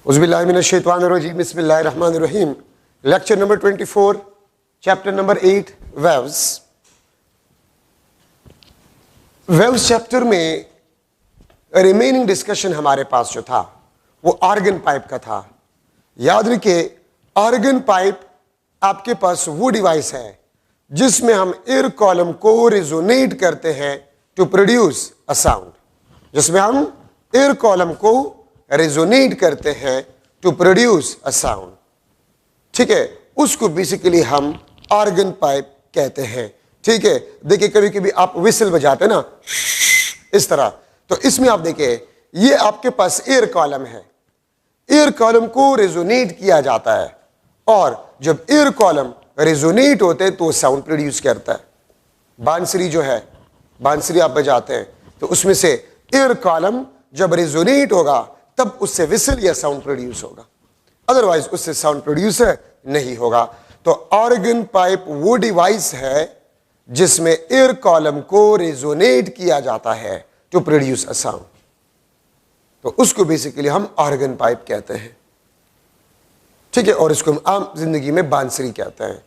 उज़्बिल्लाहिमिनश्शैतानिर्रजीम बिस्मिल्लाहिर्रहमानिर्रहीम। Lecture number 24, chapter number 8, waves. Waves chapter में remaining discussion हमारे पास जो था वो ऑर्गन पाइप का था। याद रखिए, ऑर्गन पाइप आपके पास वो डिवाइस है जिसमें हम एयर कॉलम को रेजोनेट करते हैं टू प्रोड्यूस अ साउंड, जिसमें हम एयर कॉलम को रेजोनेट करते हैं टू प्रोड्यूस अ साउंड। ठीक है, उसको बेसिकली हम ऑर्गन पाइप कहते हैं। ठीक है, देखिए कभी कभी आप विसल बजाते हैं ना इस तरह, तो इसमें आप देखिए ये आपके पास एयर कॉलम है, एयर कॉलम को रेजोनेट किया जाता है और जब एयर कॉलम रेजोनेट होते हैं तो साउंड प्रोड्यूस करता है। बांसुरी जो है, बांसुरी आप बजाते हैं तो उसमें से एयर कॉलम जब रेजोनेट होगा तब उससे विसल या साउंड प्रोड्यूस होगा, अदरवाइज उससे साउंड प्रोड्यूस नहीं होगा। तो ऑर्गन पाइप वो डिवाइस है जिसमें एयर कॉलम को रेजोनेट किया जाता है टू प्रोड्यूस अ साउंड, तो उसको बेसिकली हम ऑर्गन पाइप कहते हैं। ठीक है, और इसको हम आम जिंदगी में बांसुरी कहते हैं।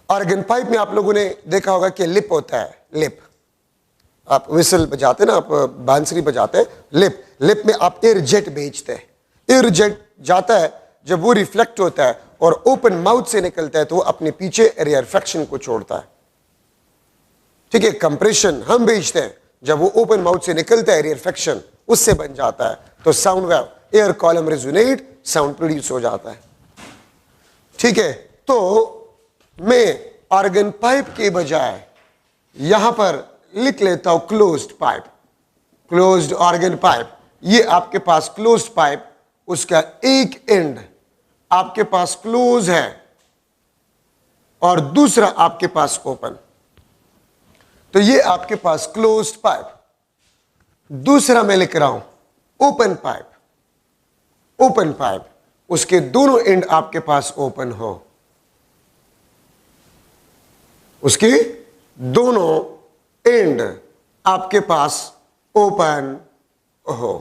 ऑर्गन पाइप में आप लोगों ने देखा होगा कि लिप होता है, लिप। आप विसल बजाते हैं ना, आप बांसुरी बजाते हैं, लिप में आप एयर जेट भेजते हैं। एयर जेट जाता है, जब वो रिफ्लेक्ट होता है और ओपन माउथ से निकलता है तो वो अपने पीछे रेयरफेक्शन को छोड़ता है। ठीक है, कंप्रेशन हम भेजते हैं, जब वो ओपन माउथ से निकलता है रेयरफेक्शन उससे बन जाता है तो sound wave, air column resonate, sound produce हो जाता है। ठीक है, तो मैं ऑर्गन पाइप के बजाय यहां पर लिख लेता हूं closed pipe, closed organ pipe. ये आपके पास क्लोज्ड पाइप, उसका एक एंड आपके पास क्लोज है और दूसरा आपके पास ओपन, तो ये आपके पास क्लोज्ड पाइप। दूसरा मैं लिख रहा हूं ओपन पाइप, ओपन पाइप, उसके दोनों एंड आपके पास ओपन हो, उसके दोनों एंड आपके पास ओपन हो।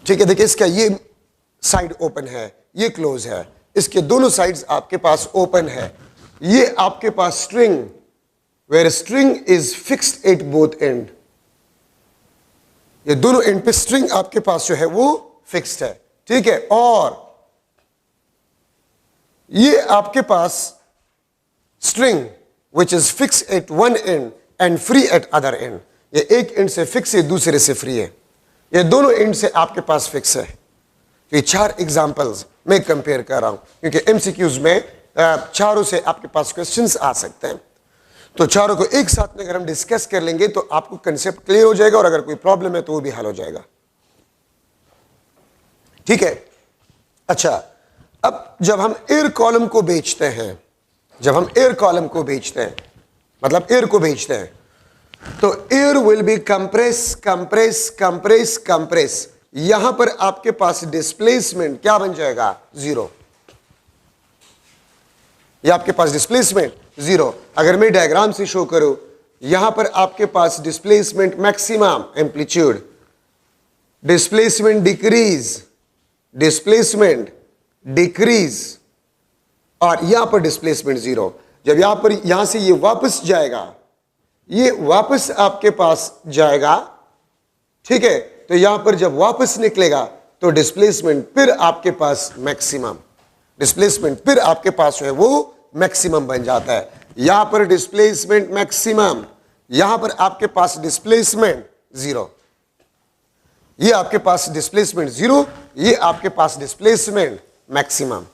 ठीक है, देखिए इसका ये साइड ओपन है, ये क्लोज है, इसके दोनों साइड्स आपके पास ओपन है। ये आपके पास string, where string is fixed at both end, ये दोनों एंड पे स्ट्रिंग आपके पास जो है वो फिक्स्ड है। ठीक है, और ये आपके पास string which is fix at one end and free at other end, ये एक एंड से फिक्स है, दूसरे से फ्री है, ये दोनों एंड से आपके पास फिक्स है। तो ये चार एग्जांपल्स मैं कंपेयर कर रहा हूं क्योंकि एमसीक्यूज में चारों से आपके पास क्वेश्चंस आ सकते हैं, तो चारों को एक साथ में अगर हम डिस्कस कर लेंगे तो आपको कंसेप्ट क्लियर हो जाएगा और अगर कोई प्रॉब्लम है तो वो भी हल हो जाएगा। ठीक है, अच्छा, अब जब हम एयर कॉलम को बेचते हैं, जब हम एयर कॉलम को बेचते हैं, मतलब एयर को बेचते हैं, तो air will be compress compress compress compress. यहां पर आपके पास डिस्प्लेसमेंट क्या बन जाएगा? जीरो। ये आपके पास डिस्प्लेसमेंट जीरो। अगर मैं डायग्राम से शो करूं, यहां पर आपके पास displacement maximum amplitude, displacement decrease, displacement decrease, और यहां पर डिस्प्लेसमेंट जीरो। जब यहां पर यहां से ये वापस जाएगा, ये वापस आपके पास जाएगा, ठीक है, तो यहां पर जब वापस निकलेगा तो डिस्प्लेसमेंट फिर आपके पास मैक्सिमम, डिस्प्लेसमेंट फिर आपके पास जो है वो मैक्सिमम बन जाता है। यहां पर डिस्प्लेसमेंट मैक्सिमम, यहां पर आपके पास डिस्प्लेसमेंट जीरो, ये आपके पास डिस्प्लेसमेंट जीरो, ये आपके पास डिस्प्लेसमेंट मैक्सिमम।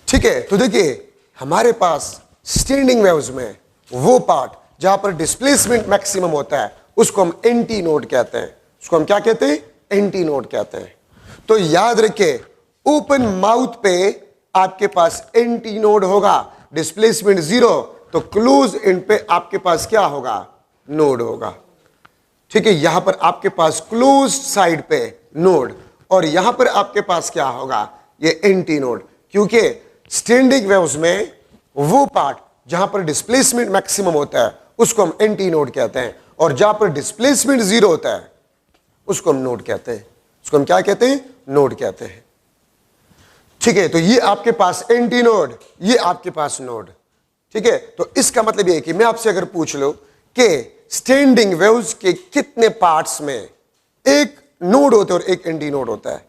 ठीक है, तो देखिए हमारे पास स्टैंडिंग वेव्स में वो पार्ट जहां पर डिस्प्लेसमेंट मैक्सिमम होता है उसको हम एंटी नोड कहते हैं, उसको हम क्या कहते हैं? एंटी नोड कहते हैं। तो याद रखिए, ओपन माउथ पे आपके पास एंटी नोड होगा, डिस्प्लेसमेंट जीरो, तो क्लोज एंड पे आपके पास क्या होगा? नोड होगा। ठीक है, यहां पर आपके पास क्लोज साइड पे नोड और यहां पर आपके पास क्या होगा? ये एंटी नोड, क्योंकि स्टैंडिंग वेव्स में वो पार्ट जहां पर डिस्प्लेसमेंट मैक्सिमम होता है उसको हम एंटी नोड कहते हैं, और जहां पर डिस्प्लेसमेंट जीरो होता है उसको हम नोड कहते हैं। उसको हम क्या कहते हैं? नोड कहते हैं। ठीक है, तो ये आपके पास एंटी नोड, ये आपके पास नोड। ठीक है, तो इसका मतलब ये है कि मैं आपसे अगर पूछ लो कि स्टैंडिंग वेव्स के कितने पार्ट्स में एक नोड होता है और एक एंटी नोड होता है,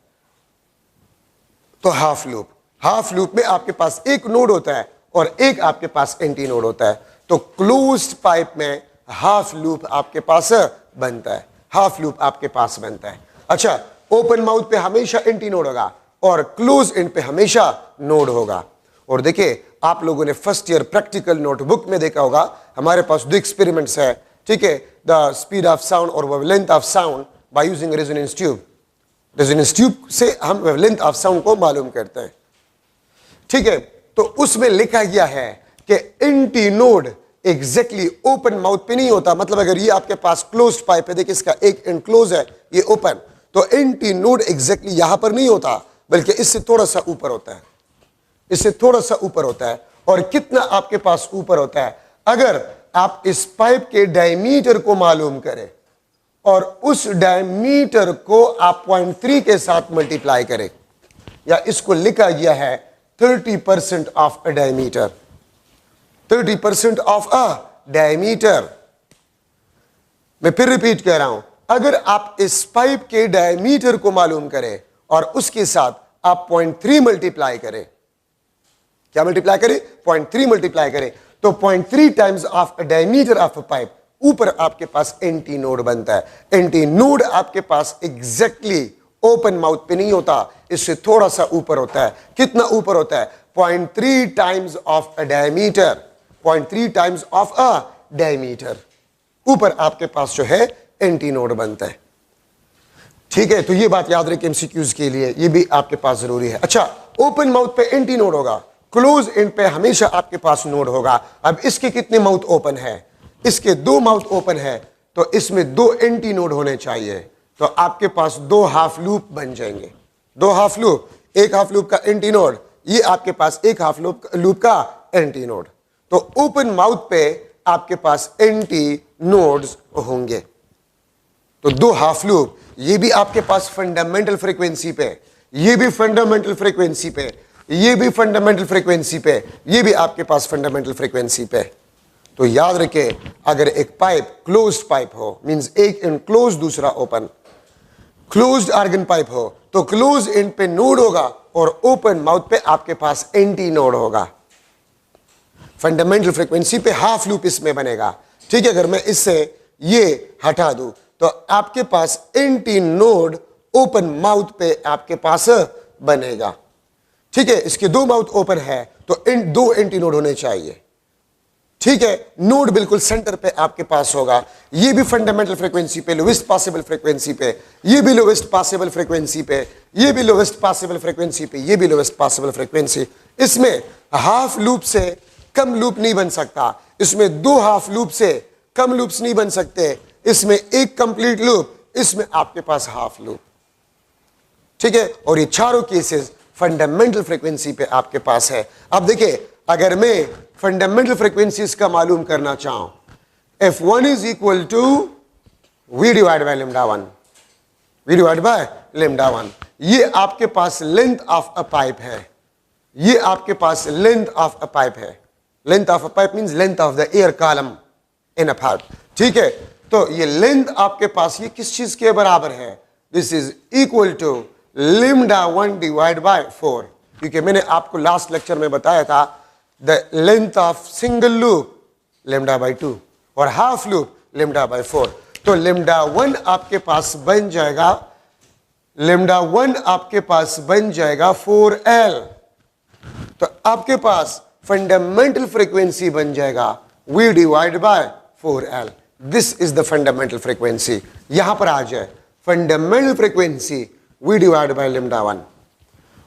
तो हाफ लूप, हाफ लूप में आपके पास एक नोड होता है और एक आपके पास एंटी नोड होता है। तो क्लोज्ड पाइप में हाफ लूप आपके पास बनता है, हाफ लूप आपके पास बनता है। अच्छा, ओपन माउथ पे हमेशा एंटी नोड होगा और क्लोज एंड पे हमेशा नोड होगा। और देखिए, आप लोगों ने फर्स्ट ईयर प्रैक्टिकल नोटबुक में देखा होगा, हमारे पास दो एक्सपेरिमेंट्स है। ठीक है, द स्पीड ऑफ साउंड और wavelength of sound by using resonance tube. Resonance tube से हम वेवलेंथ ऑफ साउंड को मालूम करते हैं। ठीक है, तो उसमें लिखा गया है कि anti node exactly open mouth पे नहीं होता। मतलब अगर ये आपके पास क्लोज्ड पाइप है, देखिए इसका एक एंड क्लोज है, ये ओपन, तो एंटी नोड एग्जैक्टली यहां पर नहीं होता, बल्कि इससे थोड़ा सा ऊपर होता है, इससे थोड़ा सा ऊपर होता है। और कितना आपके पास ऊपर होता है, अगर आप इस पाइप के डायमीटर को मालूम करें और उस डायमीटर को आप 0.3 के साथ मल्टीप्लाई करें, या इसको लिखा गया है 30% of a diameter, 30% of a diameter. मैं फिर रिपीट कर रहा हूं, अगर आप इस पाइप के डायमीटर को मालूम करें और उसके साथ आप 0.3 मल्टीप्लाई करें, क्या मल्टीप्लाई करें, 0.3 मल्टीप्लाई करें, तो 0.3 times of diameter of a pipe, ऊपर आपके पास एंटी नोड बनता है। एंटी नोड आपके पास एग्जैक्टली ओपन माउथ पे नहीं होता, इससे थोड़ा सा ऊपर होता है। कितना ऊपर होता है, 0.3 times of a diameter, 0.3 times of a diameter ऊपर आपके पास जो है एंटी नोड बनता है। ठीक है, तो ये बात याद रखें एमसीक्यूज के लिए, ये भी आपके पास जरूरी है। अच्छा, ओपन माउथ पे एंटी नोड होगा, क्लोज एंड पे हमेशा आपके पास नोड होगा। अब इसके कितने माउथ ओपन है, इसके 2 माउथ ओपन है, तो इसमें 2 एंटी नोड होने चाहिए, तो आपके पास 2 हाफ लूप बन जाएंगे। 2 हाफ लूप, एक हाफ लूप का एंटी नोड, ये आपके पास एक हाफ लूप का एंटी नोड। तो ओपन माउथ पे आपके पास एंटी नोड्स होंगे। तो 2 हाफ लूप, ये भी आपके पास फंडामेंटल फ्रीक्वेंसी पे, ये भी फंडामेंटल फ्रीक्वेंसी पे, ये भी फंडामेंटल फ्रीक्वेंसी पे, ये भी आपके पास फंडामेंटल फ्रीक्वेंसी पे। तो याद रखें, अगर एक पाइप क्लोज्ड पाइप हो, मींस एक एंड क्लोज दूसरा ओपन, क्लोज्ड आर्गन पाइप हो तो क्लोज एंड पे नोड होगा और ओपन माउथ पे आपके पास एंटी नोड होगा। फंडामेंटल फ्रीक्वेंसी पे हाफ लूप इसमें बनेगा। ठीक है, अगर मैं इससे ये हटा दूं तो आपके पास एंटी नोड ओपन माउथ पे आपके पास बनेगा। ठीक है, इसके 2 माउथ ओपन है तो 2 एंटी नोड होने चाहिए। ठीक है, नोड बिल्कुल सेंटर पे आपके पास होगा। ये भी फंडामेंटल फ्रीक्वेंसी पे, लोवेस्ट पॉसिबल फ्रीक्वेंसी पे, ये भी लोवेस्ट पॉसिबल फ्रीक्वेंसी पे, ये भी लोवेस्ट पॉसिबल फ्रीक्वेंसी पे, ये भी लोवेस्ट पॉसिबल फ्रीक्वेंसी। इसमें हाफ लूप से कम लूप नहीं बन सकता, इसमें 2 हाफ लूप से कम लूप्स नहीं बन सकते, इसमें एक कंप्लीट लूप, इसमें आपके पास हाफ लूप। ठीक है, और ये चारों केसेस फंडामेंटल फ्रीक्वेंसी पे आपके पास है। अब देखिए, अगर मैं फंडामेंटल फ्रीक्वेंसीज का मालूम करना चाहूं, F1 is equal to V divide by lambda 1, V divide by lambda 1। ये आपके पास लेंथ ऑफ अ पाइप है, ये आपके पास लेंथ ऑफ अ पाइप है। Length of a pipe means length of the air column in a pipe. ठीक है, तो ये लेंथ आपके पास ये किस चीज के बराबर है, this is equal to lambda 1 divide by 4, क्योंकि मैंने आपको लास्ट लेक्चर में बताया था the length of single loop lambda by 2 और हाफ लूप लैम्डा बाय 4। तो लैम्डा 1 आपके पास बन जाएगा, लैम्डा 1 आपके पास बन जाएगा 4L। तो आपके पास फंडामेंटल फ्रीक्वेंसी बन जाएगा V divide bye 4L। This is the fundamental frequency. यहां पर आ जाए fundamental frequency V divide by lambda 1।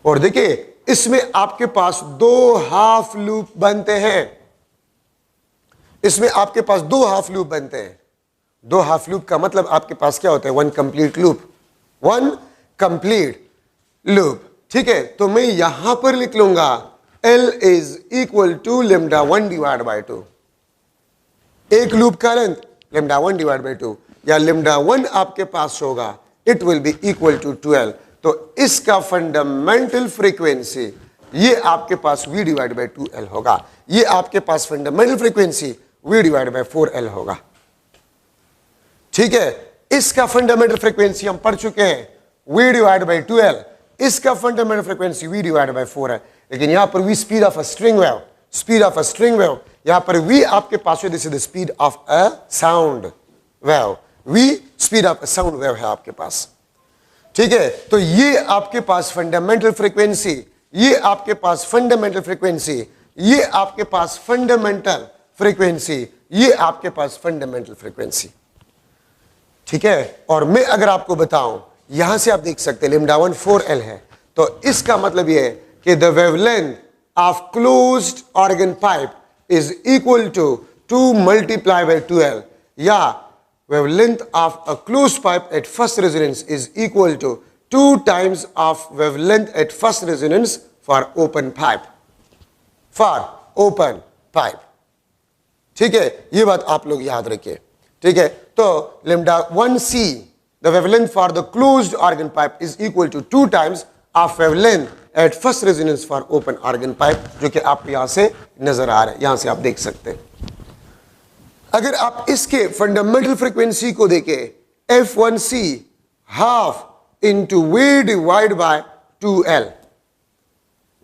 और देखिए, इसमें आपके पास 2 हाफ लूप बनते हैं, इसमें आपके पास 2 हाफ लूप बनते हैं। 2 हाफ लूप का मतलब आपके पास क्या होता है, 1 कंप्लीट लूप, 1 कंप्लीट लूप। ठीक है, तो मैं यहां पर लिख लूंगा L is equal to lambda 1 divide by 2। एक लूप का लेंथ लैम्डा 1 डिवाइड बाय 2, या लैम्डा 1 आपके पास होगा, it will be equal to 12। तो इसका फंडामेंटल फ्रीक्वेंसी ये आपके पास v डिवाइड बाई 2l होगा। ये आपके पास fundamental frequency v divide by 4l होगा। ठीक है, इसका फंडामेंटल फ्रीक्वेंसी हम पढ़ चुके हैं v डिवाइड बाई 2l। इसका fundamental frequency v divide by 4 है। लेकिन यहां पर v speed of a string wave, speed of a string wave, यहां पर v आपके पास है, this is the speed of a sound wave. v speed of a sound wave है आपके पास। ठीक है, तो ये आपके पास फंडामेंटल फ्रीक्वेंसी, ये आपके पास फंडामेंटल फ्रीक्वेंसी, ये आपके पास फंडामेंटल फ्रीक्वेंसी, ये आपके पास फंडामेंटल फ्रीक्वेंसी। ठीक है, और मैं अगर आपको बताऊं, यहां से आप देख सकते हैं λ 1 4l है, तो इसका मतलब ये है कि the wavelength of closed organ pipe is equal to 2 multiply by 2l, या wavelength of a closed pipe at first resonance is equal to 2 times of wavelength at first resonance for open pipe, for open pipe। ठीक है, ये बात आप लोग याद रखिए। ठीक है, तो lambda 1c, the wavelength for the closed organ pipe is equal to 2 times of wavelength at first resonance for open organ pipe, जो कि आप यहां से नजर आ रहे हैं, यहां से आप देख सकते हैं। अगर आप इसके फंडामेंटल फ्रीक्वेंसी को देखें, F1c half into v divide bye 2l,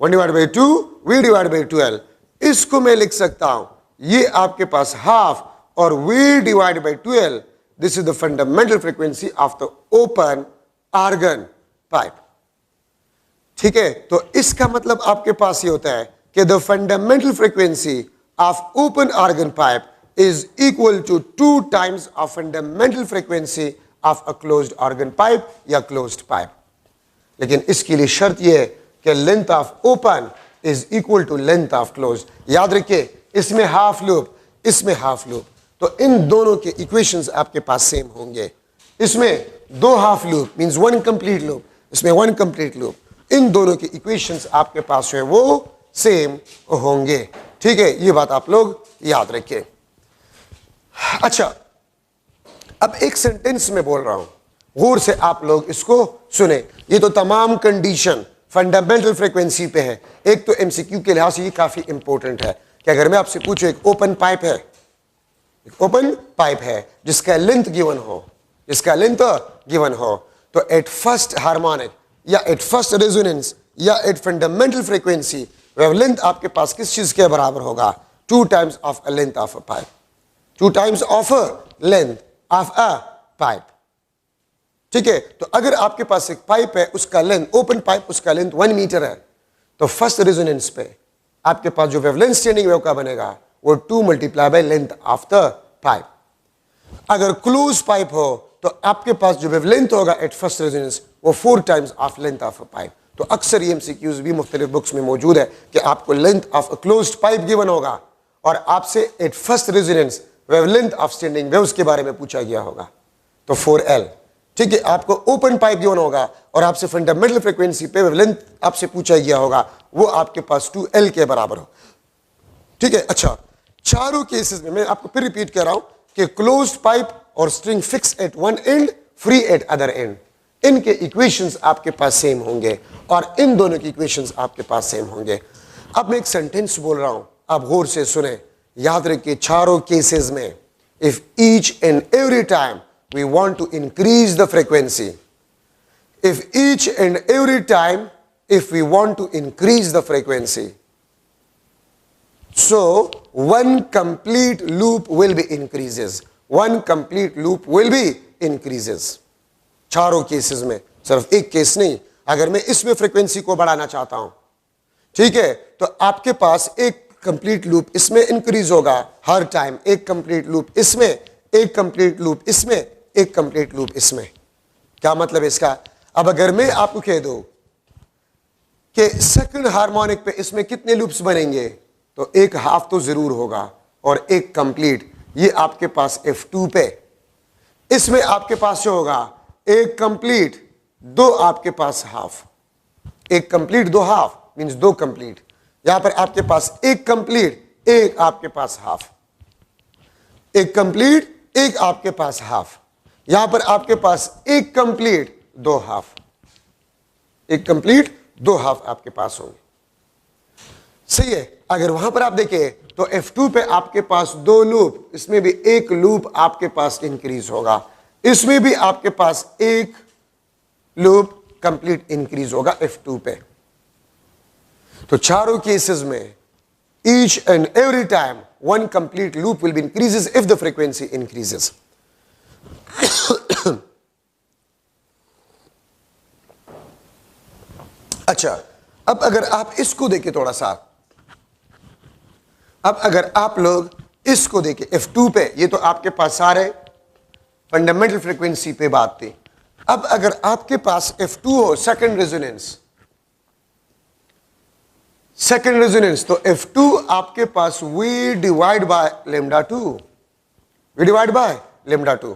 1 divide by 2 v divide by 2l, इसको मैं लिख सकता हूं, ये आपके पास हाफ और v divide by 2l, this is the fundamental frequency of the open organ pipe. ठीक है, तो इसका मतलब आपके पास ये होता है कि the fundamental frequency of open organ pipe is equal to 2 times of fundamental frequency of a closed organ pipe या closed pipe। लेकिन इसके लिए शर्त यह है कि length of open is equal to length of closed. याद रखिए, इसमें हाफ लूप, इसमें हाफ लूप, तो इन दोनों के इक्वेशंस आपके पास सेम होंगे। इसमें 2 half loop means 1 complete loop, इसमें 1 कंप्लीट लूप, इन दोनों के इक्वेशंस आपके पास जो है वो सेम होंगे। ठीक है, ये बात आप लोग याद रखिए। अच्छा, अब एक सेंटेंस में बोल रहा हूं, गौर से आप लोग इसको सुने। ये तो तमाम कंडीशन फंडामेंटल फ्रीक्वेंसी पे है। एक तो एमसीक्यू के लिहाज से ये काफी इंपॉर्टेंट है कि अगर मैं आपसे पूछूं, एक ओपन पाइप है, एक ओपन पाइप है जिसका लेंथ गिवन हो, जिसका लेंथ गिवन हो, तो एट फर्स्ट हार्मोनिक या एट फर्स्ट रेजोनेंस या एट फंडामेंटल फ्रीक्वेंसी वेवलेंथ आपके पास किस चीज के बराबर होगा? 2 times of a length of a pipe, 2 times of a length of a pipe. ठीक है, तो अगर आपके पास एक पाइप है, उसका लेंथ, ओपन पाइप, उसका लेंथ 1 मीटर है, तो फर्स्ट रेजोनेंस पे आपके पास जो वेवलेंथ स्टैंडिंग वेव का बनेगा वो 2 multiply by length of the pipe. अगर क्लोज पाइप हो तो आपके पास जो वेवलेंथ होगा एट फर्स्ट रेजोनेंस वो 4 times of length of a pipe. तो अक्सर ये एमसीक्यूज भी मुख्तलिफ बुक्स में मौजूद है कि आपको length of a closed pipe given होगा और आपसे at first resonance wavelength of standing waves के बारे में पूछा गया होगा, तो 4l। ठीक है, आपको ओपन पाइप गिवन होगा और आपसे फंडामेंटल फ्रीक्वेंसी पे वेवलेंथ आपसे पूछा गया होगा, वो आपके पास 2l के बराबर हो। ठीक है, अच्छा, चारों केसेस में मैं आपको फिर रिपीट कर रहा हूं कि क्लोज्ड पाइप और string fix at one and, free at other and, इनके इक्वेशंस आपके पास सेम होंगे और इन दोनों की इक्वेशंस आपके पास सेम होंगे। अब मैं एक सेंटेंस बोल रहा हूं, आप गौर से सुने, याद रखिए, चारों केसेस में if each and every time we want to increase the frequency, if each and every time if we want to increase the frequency, so one complete loop will be increases, one complete loop will be increases। चारों cases में, सिर्फ एक case नहीं, अगर मैं इसमें frequency को बढ़ाना चाहता हूं, ठीक है, तो आपके पास एक कंप्लीट लूप इसमें इंक्रीज होगा हर टाइम, एक कंप्लीट लूप इसमें, एक कंप्लीट लूप इसमें, एक कंप्लीट लूप इसमें। क्या मतलब इसका? अब अगर मैं आपको कह दूं कि सेकंड हार्मोनिक पे इसमें कितने लूप्स बनेंगे, तो एक हाफ तो जरूर होगा और एक कंप्लीट, ये आपके पास F2 पे, इसमें आपके पास जो होगा एक कंप्लीट, 2 आपके पास हाफ, एक कंप्लीट 2 हाफ मींस 2 कंप्लीट, यहां पर आपके पास एक कंप्लीट, एक आपके पास हाफ, एक कंप्लीट, एक आपके पास हाफ, यहां पर आपके पास एक कंप्लीट 2 हाफ। एक कंप्लीट, 2 हाफ आपके पास होंगे। सही है। अगर वहां पर आप देखें तो F2 पे आपके पास 2 लूप, इसमें भी एक लूप आपके पास इंक्रीज होगा, इसमें भी आपके पास एक लूप कंप्लीट इंक्रीज होगा F2 पे। तो चारों केसेस में each and every time one complete loop will be increases if the frequency increases. अच्छा, अब अगर आप इसको देखें थोड़ा सा, अब अगर आप लोग इसको देखें F2 पे, ये तो आपके पास सारे फंडामेंटल फ्रीक्वेंसी पे बात थी। अब अगर आपके पास F2 हो सेकंड रेजोनेंस, सेकंड रेजोनेंस, तो F2 आपके पास V divide by lambda 2, V divide by lambda 2,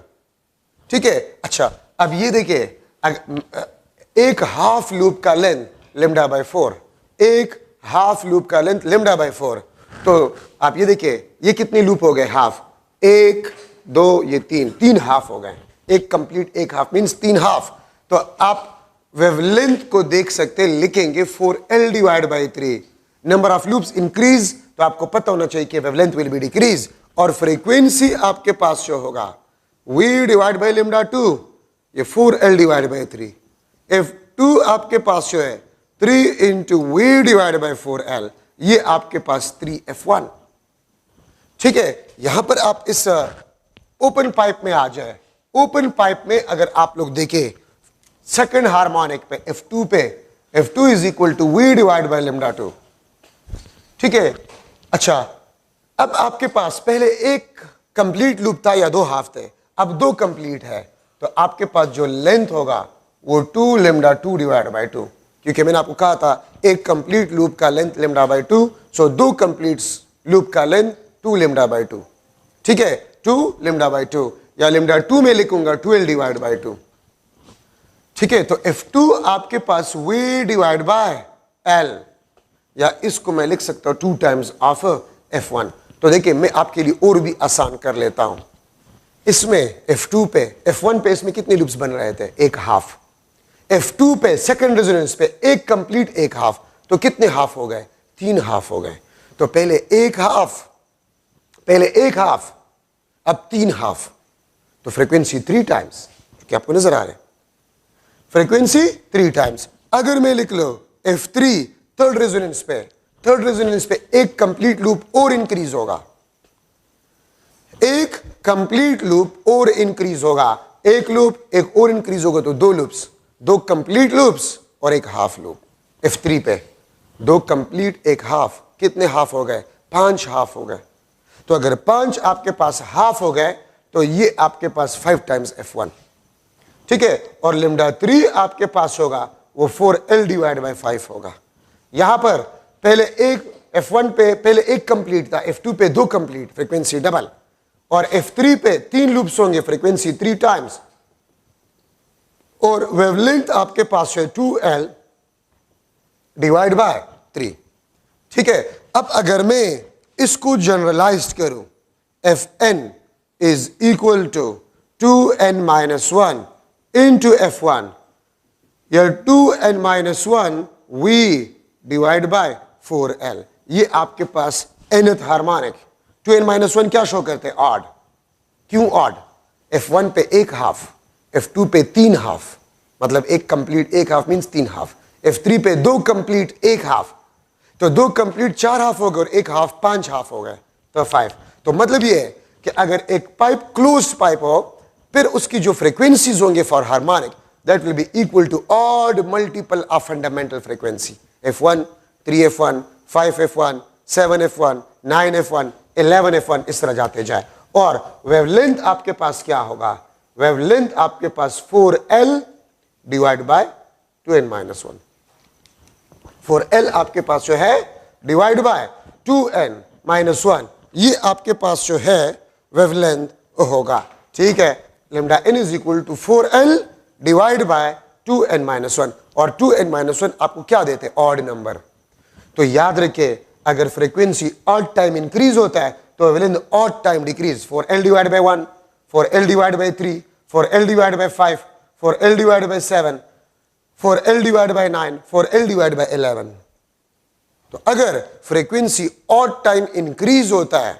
ठीक है। अच्छा, अब ये देखिए, एक हाफ लूप का लेंथ लेमडा बाय 4, एक हाफ लूप का लेंथ लेमडा बाय 4, तो आप ये देखिए ये कितने लूप हो गए हाफ, 1 2 ये 3 हाफ हो गए, एक कंप्लीट एक हाफ मींस 3 हाफ। तो आप वेवलेंथ को देख सकते हैं, लिखेंगे 4L divide bye 3, number of loops increase, तो आपको पता होना चाहिए कि वेवलेंथ विल बी डिक्रीज, और फ्रीक्वेंसी आपके पास जो होगा V डिवाइड बाय लेमडा 2, ये 4L डिवाइड बाय 3, F2 आपके पास जो है 3 into V divide bye 4L, ये आपके पास 3F1, ठीक है। यहां पर आप इस ओपन पाइप में आ जाए, ओपन पाइप में अगर आप लोग देखें सेकंड हार्मोनिक पे F2 पे, F2 is equal to V divide by lambda 2, ठीक है। अच्छा, अब आपके पास पहले एक कंप्लीट लूप था या 2 हाफ थे, अब 2 कंप्लीट है, तो आपके पास जो लेंथ होगा वो 2 लेमडा 2 डिवाइड बाय 2, क्योंकि मैंने आपको कहा था एक कंप्लीट लूप का length lambda by 2, so 2 complete loop का लेंथ 2 लेमडा बाय 2, ठीक है, 2 लेमडा बाय 2, या लेमडा 2 में लिखूंगा 12 डिवाइड बाय 2, ठीक है। तो F2 आपके पास V डिवाइड बाय L, या इसको मैं लिख सकता हूं 2 टाइम्स ऑफ F1। तो देखिए मैं आपके लिए और भी आसान कर लेता हूं, इसमें F2 पे, F1 पे इसमें कितने लूप्स बन रहे थे, एक हाफ, F2 पे सेकंड रेजोनेंस पे एक कंप्लीट एक हाफ, तो कितने हाफ हो गए, 3 हाफ हो गए। तो पहले एक हाफ, अब 3 हाफ, तो फ्रीक्वेंसी 3 टाइम्स, क्या आपको नजर आ रहा है, फ्रीक्वेंसी 3 टाइम्स। अगर मैं लिख लो F3 थर्ड रेजोनेंस पे एक कंप्लीट लूप और इंक्रीज होगा, एक कंप्लीट लूप और इंक्रीज होगा, एक लूप एक और इंक्रीज होगा, तो 2 लूप्स, 2 कंप्लीट लूप्स और एक हाफ लूप। F3 पे 2 कंप्लीट एक हाफ, कितने हाफ हो गए, 5 हाफ हो गए। तो अगर 5 आपके पास हाफ हो गए तो ये आपके पास 5 टाइम्स F1, ठीक है। और लेमडा 3 आपके पास होगा वो 4L डिवाइड बाय 5 होगा। यहां पर पहले एक F1 पे पहले एक कंप्लीट था, F2 पे 2 कंप्लीट, फ्रीक्वेंसी डबल, और F3 पे 3 लूप्स होंगे, फ्रीक्वेंसी 3 टाइम्स, और वेवलेंथ आपके पास है 2L डिवाइड बाय 3, ठीक है। अब अगर मैं इसको जनरलाइज करूं, Fn is equal to 2n-1 into F1, या 2n-1 V divide bye 4L, ये आपके पास nth हार्मोनिक। 2n-1 क्या शो करते हैं, ऑड। क्यों ऑड, F1 पे एक हाफ, F2 पे 3 हाफ, मतलब एक कंप्लीट एक हाफ मींस 3 हाफ, F3 पे 2 कंप्लीट एक हाफ, तो 2 कंप्लीट 4 हाफ हो गए, और एक हाफ 5 हाफ हो गए, तो 5। तो मतलब ये है कि अगर एक पाइप क्लोज्ड पाइप हो, फिर उसकी जो फ्रीक्वेंसीज होंगे for harmonic, that will be equal to odd multiple of fundamental frequency, F1 3F1 5F1 7F1 9F1 11F1, इस तरह जाते जाए। और वेवलेंथ आपके पास क्या होगा, वेवलेंथ आपके पास 4L divide by 2n-1, 4L आपके पास जो है डिवाइड बाय 2n-1, ये आपके पास जो है वेवलेंथ होगा, ठीक है। Lambda n is equal to 4L divide by 2n-1, और 2n-1 आपको क्या देते हैं, ऑड नंबर। तो याद रखिए अगर फ्रीक्वेंसी ऑड टाइम इंक्रीज होता है तो wavelength odd time decrease, 4L divide bye 1, 4L divide bye 3, 4L divide bye 5, 4L divide bye 7, for L divide by 9, for L divide by 11। तो अगर फ्रीक्वेंसी ऑड टाइम इंक्रीज होता है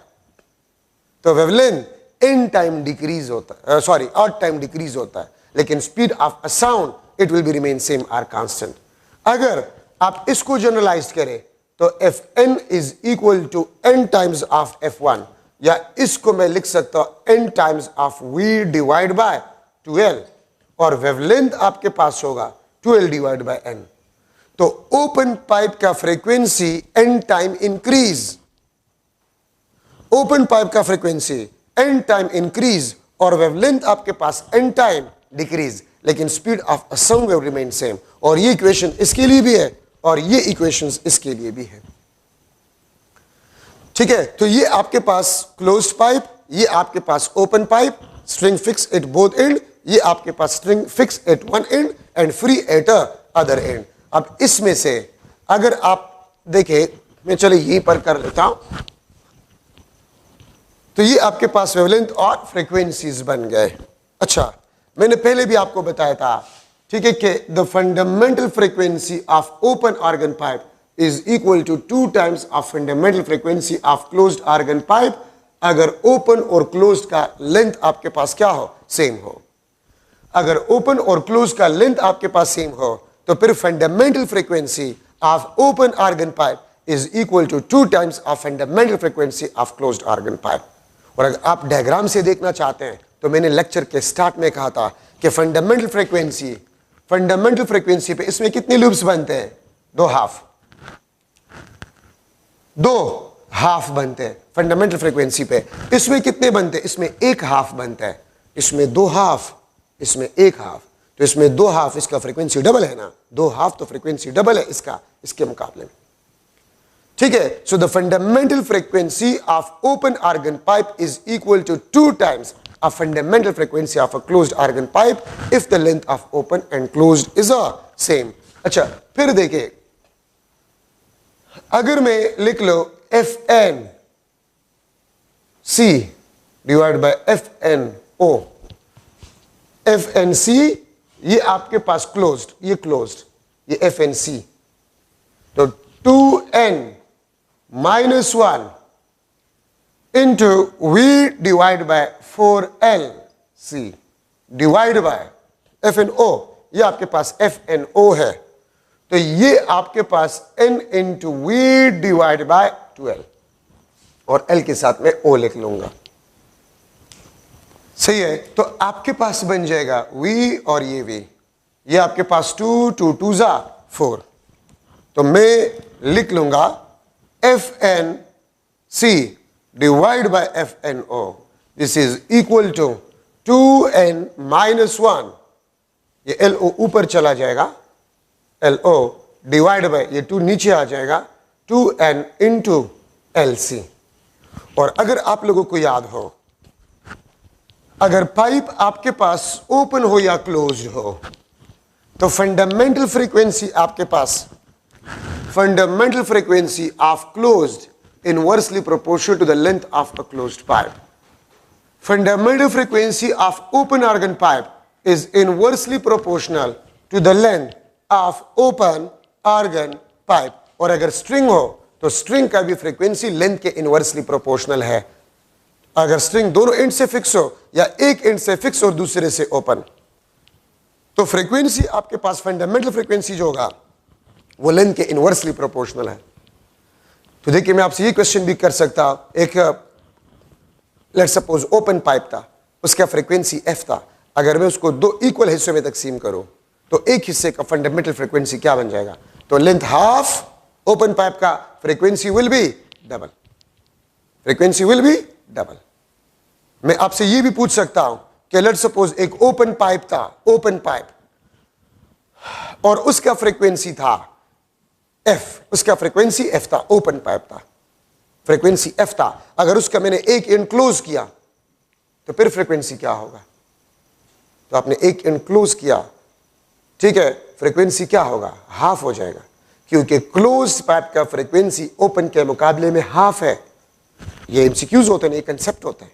तो wavelength in time decrease होता है, sorry odd time decrease होता है, लेकिन speed of a sound it will be remain same or constant. अगर आप इसको जनरलाइज करें तो Fn is equal to n times of F1, या इसको मैं लिख सकता हूं n times of V divide by 12, और वेवलेंथ आपके पास होगा 12 डिवाइड बाय n। तो ओपन पाइप का frequency n time increase, open pipe का फ्रीक्वेंसी n टाइम इंक्रीज और वेवलेंथ आपके पास n टाइम डिक्रीज, लेकिन speed of a sound wave remain same. और ये इक्वेशन इसके लिए भी है और ये इक्वेशंस इसके लिए भी है। ठीक है, तो ये आपके पास क्लोज्ड पाइप, ये आपके पास open pipe, string fix at both end, ये आपके पास string fix at one end and free at other end. अब इसमें से अगर आप देखें, मैं चले यहीं पर कर लेता हूं, तो ये आपके पास वेवलेंथ और फ्रीक्वेंसीज बन गए। अच्छा, मैंने पहले भी आपको बताया था, ठीक है, कि the fundamental frequency of open organ pipe is equal to 2 times of fundamental frequency of closed organ pipe, अगर ओपन और क्लोज्ड का लेंथ आपके पास क्या हो, सेम हो। अगर ओपन और क्लोज का लेंथ आपके पास सेम हो तो फिर fundamental frequency of open organ pipe is equal to 2 times of fundamental frequency of closed organ pipe. और अगर आप डायग्राम से देखना चाहते हैं तो मैंने लेक्चर के स्टार्ट में कहा था कि फंडामेंटल फ्रीक्वेंसी पे इसमें कितने लूप्स बनते हैं, 2 हाफ बनते हैं फंडामेंटल फ्रीक्वेंसी पे। इसमें कितने बनते हैं, इसमें 1 हाफ बनता है, इसमें 2 हाफ, इसमें 1 हाफ, तो इसमें 2 हाफ, इसका फ्रीक्वेंसी डबल है ना, 2 हाफ तो फ्रीक्वेंसी डबल है इसका, इसके मुकाबले में। ठीक है, so the fundamental frequency of open organ pipe is equal to 2 times of fundamental frequency of a closed organ pipe if the length of open and closed is a same. अच्छा, फिर देखिए, अगर मैं लिख लो Fn C divide by FnO, FnC ये आपके पास क्लोज्ड, ये क्लोज्ड, ये FnC, तो 2n minus 1 into V divide by 4LC divide by FnO, ये आपके पास FnO है, तो ये आपके पास n into V divide by 12, और L के साथ में O लिख लूंगा। सही है, तो आपके पास बन जाएगा V और ये V, ये आपके पास 2 2 2 4, तो मैं लिख लूंगा FnC divide by FnO, this is equal to 2n minus 1, ये LO ऊपर चला जाएगा, LO डिवाइड बाय ये 2 नीचे आ जाएगा, 2n इंटू LC। और अगर आप लोगों को याद हो, अगर पाइप आपके पास ओपन हो या क्लोज्ड हो तो फंडामेंटल फ्रीक्वेंसी आपके पास, fundamental frequency of closed inversely proportional to the length of a closed pipe. Fundamental frequency of open organ pipe is inversely proportional to the length of open organ pipe. और अगर string हो तो string का भी frequency length के inversely proportional है। अगर string दोनों एंड से फिक्स हो या एक एंड से फिक्स और दूसरे से ओपन, तो फ्रीक्वेंसी आपके पास फंडामेंटल फ्रीक्वेंसी जो होगा वो लेंथ के इनवर्सली प्रोपोर्शनल है। तो देखिए, मैं आपसे ये क्वेश्चन भी कर सकता, एक लेट्स सपोज ओपन पाइप था, उसका फ्रीक्वेंसी f था, अगर मैं उसको 2 इक्वल हिस्सों में तकसीम करूं तो एक हिस्से का फंडामेंटल फ्रीक्वेंसी क्या बन जाएगा, तो लेंथ हाफ, ओपन पाइप का frequency will be double, frequency will be double. मैं आपसे ये भी पूछ सकता हूं कि लेट्स सपोज एक ओपन पाइप था, ओपन पाइप, और उसका फ्रीक्वेंसी था f, उसका फ्रीक्वेंसी f था, ओपन पाइप था, फ्रीक्वेंसी f था। अगर उसका मैंने एक एंड क्लोज किया तो फिर फ्रीक्वेंसी क्या होगा, तो आपने एक एंड क्लोज किया, ठीक है, फ्रीक्वेंसी क्या होगा, हाफ हो जाएगा, क्योंकि क्लोज पाइप का फ्रीक्वेंसी ओपन के मुकाबले में हाफ है। ये एमसीक्यूज होते हैं, ये कंसेप्ट होते हैं।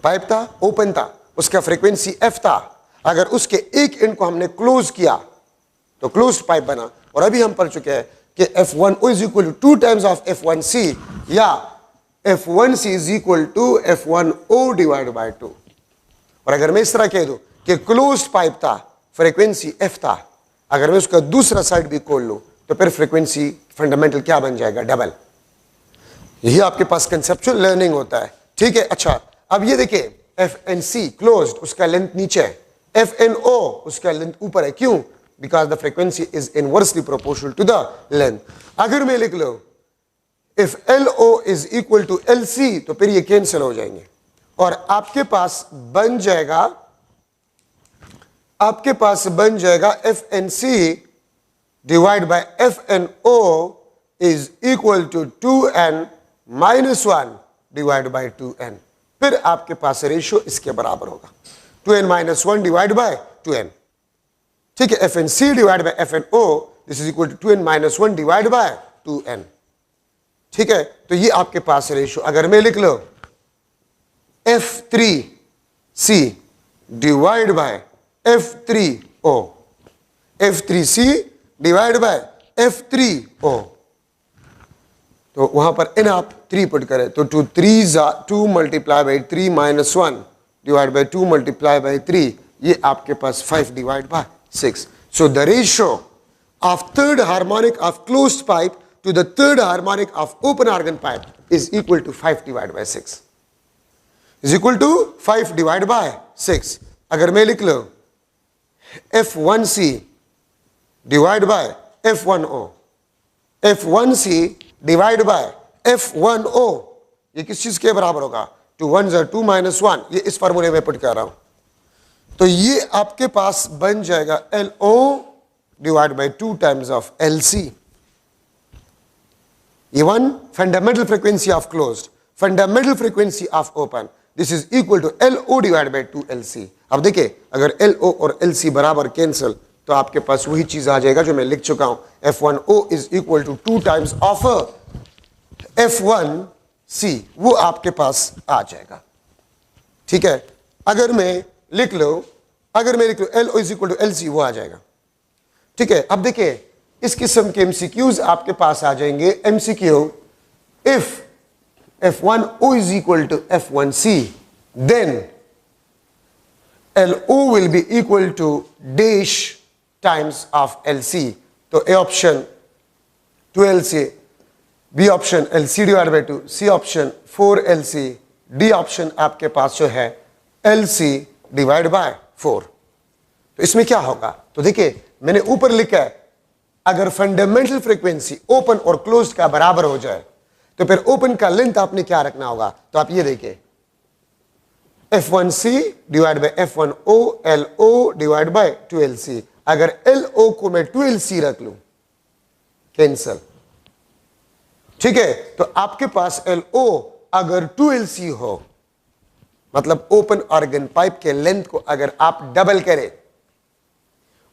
पाइप था, ओपन था, उसका फ्रीक्वेंसी f था, अगर उसके एक एंड को हमने क्लोज किया तो क्लोज्ड पाइप बना। और अभी हम पढ़ चुके हैं कि F1O is equal to 2 times of F1C या F1C is equal to F1O divide by 2। और अगर मैं इस तरह कह दूं कि क्लोज्ड पाइप था, फ्रीक्वेंसी F था, अगर मैं उसका दूसरा साइड भी खोल लूं तो फिर फ्रीक्वेंसी फंडामेंटल क्या बन जाएगा? डबल। यही आपके पास कंसेप्चुअल लर्निंग होता है, ठीक है। अच्छा, अब ये देखिए FNC क्लोज्ड, उसका लेंथ नीचे है, FNO उसका लेंथ ऊपर है। क्यों? Because the frequency is inversely proportional to the length. अगर मैं लिख लो if LO is equal to LC तो फिर ये कैंसिल हो जाएंगे और आपके पास बन जाएगा FNC divide by FNO is equal to 2n minus 1 divide by 2n। फिर आपके पास रेशियो इसके बराबर होगा 2n minus 1 divide by 2n, ठीक है। FNC divide by FNO this is equal to 2n minus 1 divide by 2n, ठीक है। तो ये आपके पास रेशियो, अगर मैं लिख लो F3C divide by F3O, F3C divide by F3O, तो वहां पर n आप 3 पुट करें तो 2 multiply by 3 minus 1 divide by 2 multiply by 3, ये आपके पास 5 divide by 6। So the ratio of third harmonic of closed pipe to the third harmonic of open organ pipe is equal to 5 divided by 6, is equal to 5 divided by 6। अगर मैं लिख लो F1C divide by F1O, F1C divide by F1O, ये किस चीज के बराबर होगा? 2 1 2 minus 1, ये इस फार्मूले में पुट कर रहा हूं। तो ये आपके पास बन जाएगा LO divide by 2 times of LC। Even fundamental frequency of closed, fundamental frequency of open, this is equal to LO divided by 2LC। अब देखिए अगर LO और LC बराबर कैंसिल तो आपके पास वही चीज आ जाएगा जो मैं लिख चुका हूं, F1O is equal to 2 times of F1C, वो आपके पास आ जाएगा, ठीक है। अगर मैं लिख लो LO is equal to LC, वो आ जाएगा, ठीक है। अब देखिए इस किस्म के MCQs आपके पास आ जाएंगे। MCQ, if F1O is equal to F1C then LO will be equal to dash times of LC। तो A option 2LC, B option LC divide by 2, C option 4LC, D option आपके पास जो है LC divide by 4। तो इसमें क्या होगा? तो देखिए मैंने ऊपर लिखा है अगर फंडामेंटल फ्रीक्वेंसी ओपन और क्लोज्ड का बराबर हो जाए तो फिर ओपन का लेंथ आपने क्या रखना होगा? तो आप ये देखिए F1C divide by F1O LO divide by 2LC। अगर LO को मैं 2LC रख लूं कैंसल, ठीक है। तो आपके पास LO अगर 2LC हो मतलब ओपन ऑर्गन पाइप के लेंथ को अगर आप डबल करें,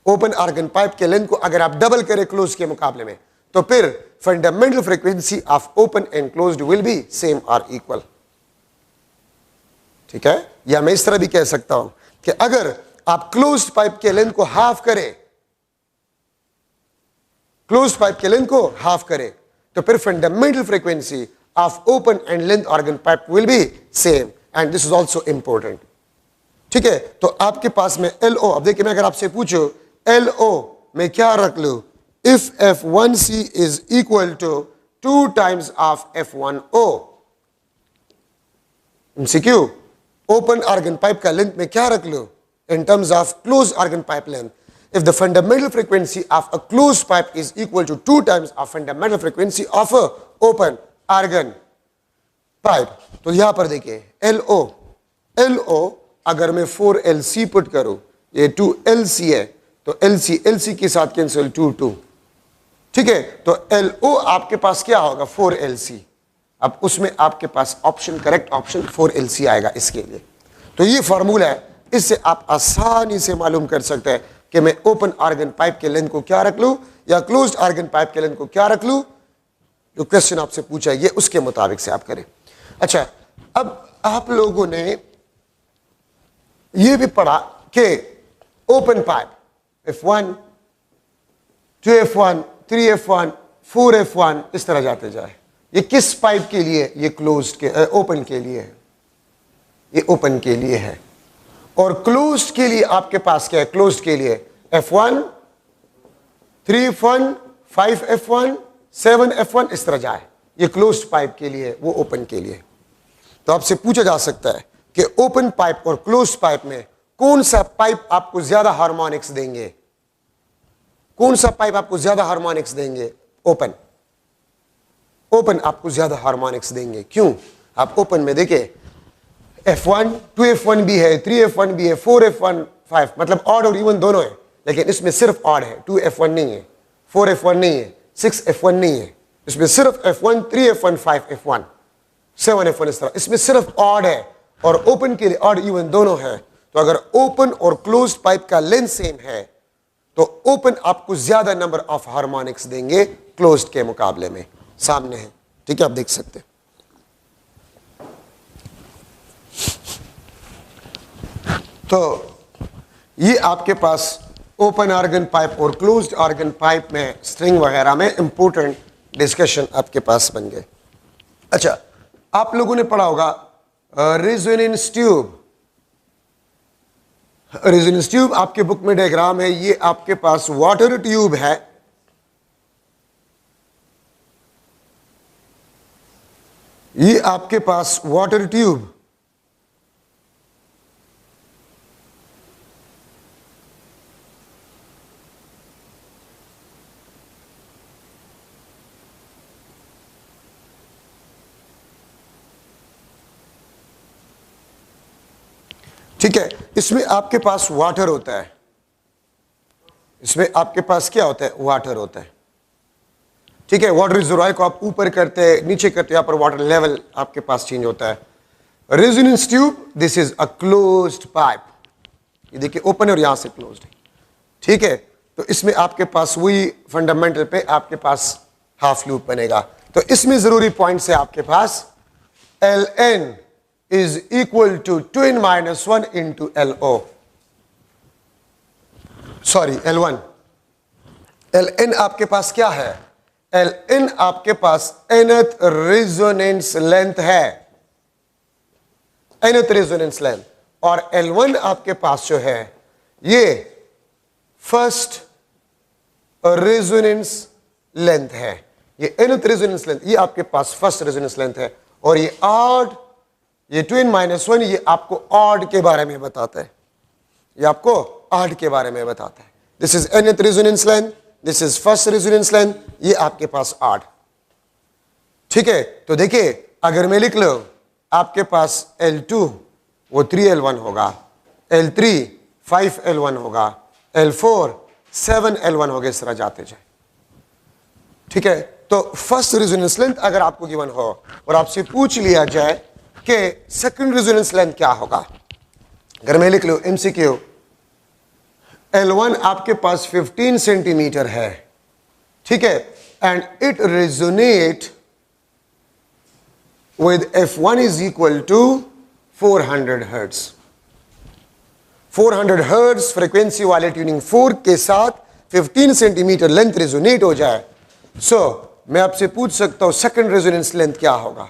ओपन ऑर्गन पाइप के लेंथ को अगर आप डबल करें क्लोज के मुकाबले में, तो फिर fundamental frequency of open and closed will be same और इक्वल, ठीक है। या मैं इस तरह भी कह सकता हूं कि अगर आप क्लोज्ड पाइप के लेंथ को हाफ करें, क्लोज्ड पाइप के लेंथ को हाफ करें, तो फिर fundamental frequency of open and length organ pipe will be same, and this is also important, ठीक है। तो आपके पास में LO, अब देखिए मैं अगर आपसे पूछूं LO में क्या रख लूं? If F1C is equal to 2 times of F1O, MCQ, open organ pipe का लेंथ में क्या रख लूं? In terms of closed organ pipe length, if the fundamental frequency of a closed pipe is equal to 2 times of fundamental frequency of a open organ pipe, तो यहां पर देखिए LO अगर मैं 4LC पुट करूं, ये 2LC है तो LC के साथ कैंसिल 2, ठीक है। तो LO आपके पास क्या होगा? 4LC। अब उसमें आपके पास ऑप्शन, करेक्ट ऑप्शन 4LC आएगा इसके लिए। तो ये फॉर्मूला है, इससे आप आसानी से मालूम कर सकते हैं कि मैं ओपन ऑर्गन पाइप के लेंथ को क्या रख लूं या क्लोज्ड ऑर्गन पाइप के लेंथ को क्या रख लूं। जो क्वेश्चन आपसे पूछा है ये उसके मुताबिक से आप करें। अच्छा, अब आप लोगों ने ये भी पढ़ा कि open pipe F1 2F1, 3F1, 4F1 इस तरह जाते जाए। ये किस पाइप के लिए? ये क्लोज्ड के ओपन के लिए है, ये ओपन के लिए है। और क्लोज्ड के लिए आपके पास क्या है? क्लोज्ड के लिए F1, 3F1, 5F1, 7F1 इस तरह जाए। ये क्लोज्ड पाइप के लिए, वो ओपन के लिए। तो आपसे पूछा जा सकता है कि ओपन पाइप और क्लोज्ड पाइप में कौन सा पाइप आपको ज्यादा हार्मोनिक्स देंगे? कौन सा पाइप आपको ज्यादा हार्मोनिक्स देंगे? ओपन। ओपन आपको ज्यादा हार्मोनिक्स देंगे। क्यों? आप ओपन में देखिए F1, 2F1 भी है, 3F1 भी है, 4F1, 5, मतलब ऑड और इवन दोनों है, लेकिन इसमें सिर्फ ऑड है। 2F1 नहीं है, 4F1 नहीं है, 6F1 नहीं है, इसमें सिर्फ F1, 3F1, 5F1, 7F1 इस तरह, इसमें सिर्फ ऑड है। और ओपन के लिए ऑड इवन दोनों है। तो अगर ओपन और क्लोज्ड पाइप का लेंथ सेम है तो ओपन आपको ज्यादा नंबर ऑफ हार्मोनिक्स देंगे क्लोज्ड के मुकाबले में। सामने है, ठीक है, आप देख सकते हैं। तो ये आपके पास ओपन ऑर्गन पाइप और क्लोज्ड ऑर्गन पाइप में स्ट्रिंग वगैरह में इंपॉर्टेंट डिस्कशन आपके पास बन गए। अच्छा, आप लोगों ने पढ़ा होगा रेजोनेंस ट्यूब। रेजोनेंस ट्यूब आपके बुक में डायग्राम है। ये आपके पास वाटर ट्यूब है, ये आपके पास वाटर ट्यूब, ठीक है। इसमें आपके पास वाटर होता है, इसमें आपके पास क्या होता है? वाटर होता है, ठीक है। वाटर रिजर्वायर को आप ऊपर करते हैं, नीचे करते हैं, यहां पर वाटर लेवल आपके पास चेंज होता है। Resonance tube, this is a closed pipe. ये देखिए ओपन और यहां से क्लोज्ड है, ठीक है। तो इसमें आपके पास वही फंडामेंटल पे आपके पास हाफ लूप बनेगा। तो इसमें जरूरी पॉइंट है आपके पास Ln is equal to 2n-1 into LO, sorry L1। Ln आपके पास क्या है? Ln आपके पास nth रेजोनेंस लेंथ है, nth रेजोनेंस लेंथ। और L1 आपके पास जो है ये फर्स्ट रेजोनेंस लेंथ है, ये nth रेजोनेंस लेंथ, ये आपके पास फर्स्ट रेजोनेंस लेंथ है। और ये ऑड, ये 2n-1 ये आपको ऑड के बारे में बताता है, ये आपको ऑड के बारे में बताता है। This is nth resonance length, this is first resonance length, ये आपके पास ऑड, ठीक है। तो देखिए अगर मैं लिख लो आपके पास L2 वो 3L1 होगा, L3 5L1 होगा, L4 7L1 होगा, इस तरह जाते जाए, ठीक है। तो फर्स्ट रेजोनेंस लेंथ अगर आपको गिवन हो और आपसे पूछ लिया जाए कि सेकंड रेजोनेंस लेंथ क्या होगा, अगर मैं लिख लूं MCQ L1 आपके पास 15 सेंटीमीटर है, ठीक है, and it resonate with F1 is equal to 400 hertz. 400 hertz frequency वाले ट्यूनिंग 4 के साथ 15 सेंटीमीटर लेंथ रेजोनेट हो जाए, सो मैं आपसे पूछ सकता हूं सेकंड रेजोनेंस लेंथ क्या होगा?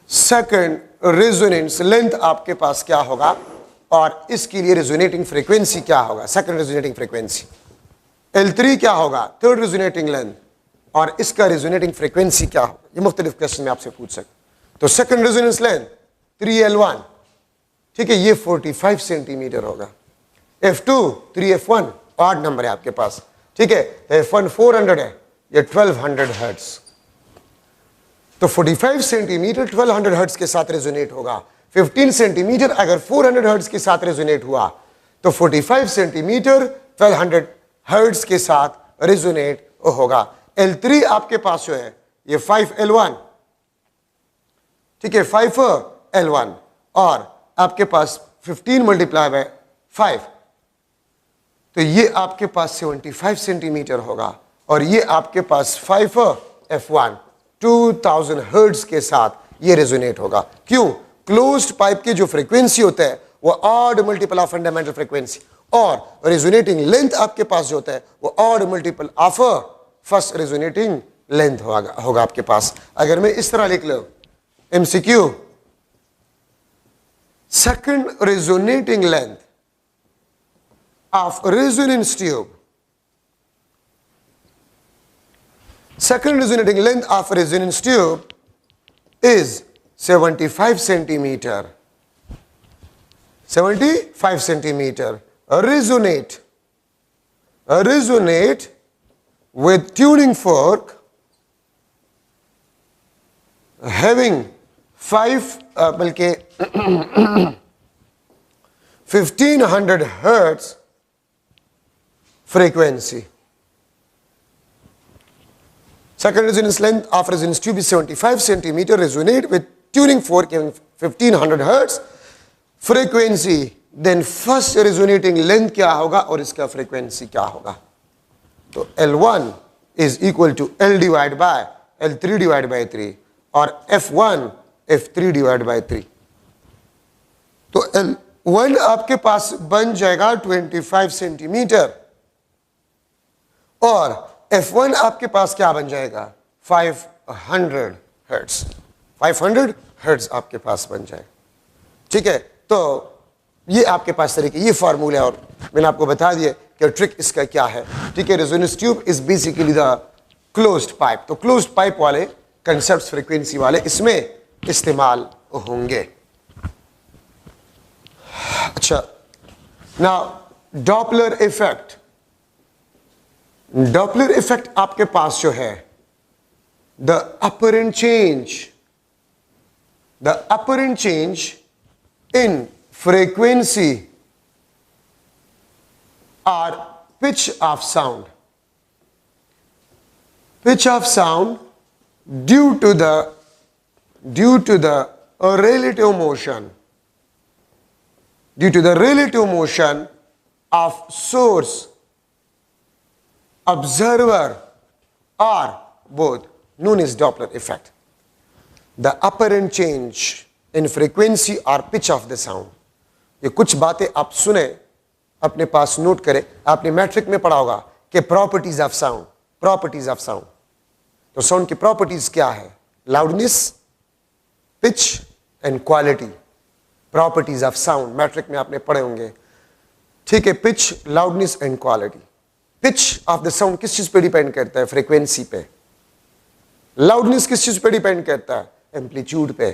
सेकंड रेजोनेंस लेंथ आपके पास क्या होगा और इसके लिए रेजोनेटिंग फ्रीक्वेंसी क्या होगा? सेकंड रेजोनेटिंग फ्रीक्वेंसी L3 क्या होगा? थर्ड रेजोनेटिंग लेंथ, और इसका रेजोनेटिंग फ्रीक्वेंसी क्या होगा? ये मुख्तलिफ क्वेश्चन में आपसे पूछ सकते। तो सेकंड रेजोनेंस लेंथ 3L1, ठीक है, ये 45 सेंटीमीटर होगा। F2 3F1 ऑड नंबर है आपके पास, ठीक है, F1 400 है, ये 1200 हर्ट्ज। तो 45 सेंटीमीटर 1200 हर्ट्ज के साथ रेजोनेट होगा। 15 सेंटीमीटर अगर 400 हर्ट्ज के साथ रेजोनेट हुआ तो 45 सेंटीमीटर 1200 हर्ट्ज के साथ रेजोनेट होगा। L3 आपके पास जो है ये 5L1, ठीक है, 5L1 और आपके पास 15 मल्टीप्लाई बाय 5, तो ये आपके पास 75 सेंटीमीटर होगा। और ये आपके पास 5F1 2000 हर्ट्ज के साथ ये रेजोनेट होगा। क्यों? क्लोज्ड पाइप की जो फ्रीक्वेंसी होता है वो odd multiple of fundamental frequency, और रेजोनेटिंग लेंथ आपके पास जो होता है वो odd multiple of first resonating length होगा आपके पास। अगर मैं इस तरह लिख लूं MCQ, second resonating length of resonance tube, second resonating length of resonance tube is 75 centimeter. 75 centimeter. Resonate with tuning fork having 1500 hertz frequency. Second resonance length of resonance tube is 75 centimeter. Resonate with tuning fork having 1500 hertz frequency. Then first resonating length क्या होगा और इसका frequency क्या होगा? तो L1 is equal to L divided by L3 divided by 3 और F1 F3 divided by 3. तो L1 आपके पास बन जाएगा 25 सेंटीमीटर और F1 आपके पास क्या बन जाएगा 500 हर्ट्ज। 500 हर्ट्ज आपके पास बन जाएगा। ठीक है, तो ये आपके पास तरीके, ये फार्मूला और मैंने आपको बता दिया कि ट्रिक इसका क्या है। ठीक है, resonance tube is basically the closed pipe. तो क्लोज्ड पाइप वाले कंसेप्ट फ्रीक्वेंसी वाले इसमें इस्तेमाल होंगे। अच्छा, now Doppler effect. Doppler effect आपके पास जो है the apparent change in frequency or pitch of sound. Pitch of sound due to the relative motion of source, observer or both, known as Doppler effect. The apparent change in frequency or pitch of the sound. ये कुछ बातें आप सुने, अपने पास note करें। आपने matric में पढ़ा होगा कि प्रॉपर्टीज ऑफ साउंड। तो साउंड की प्रॉपर्टीज क्या है? Loudness, pitch and quality. Properties of sound matric में आपने पढ़े होंगे। ठीक है, pitch, loudness and quality. Pitch of the sound किस चीज पे डिपेंड करता है? फ्रीक्वेंसी पे। लाउडनेस किस चीज पे डिपेंड करता है? एम्पलीट्यूड पे।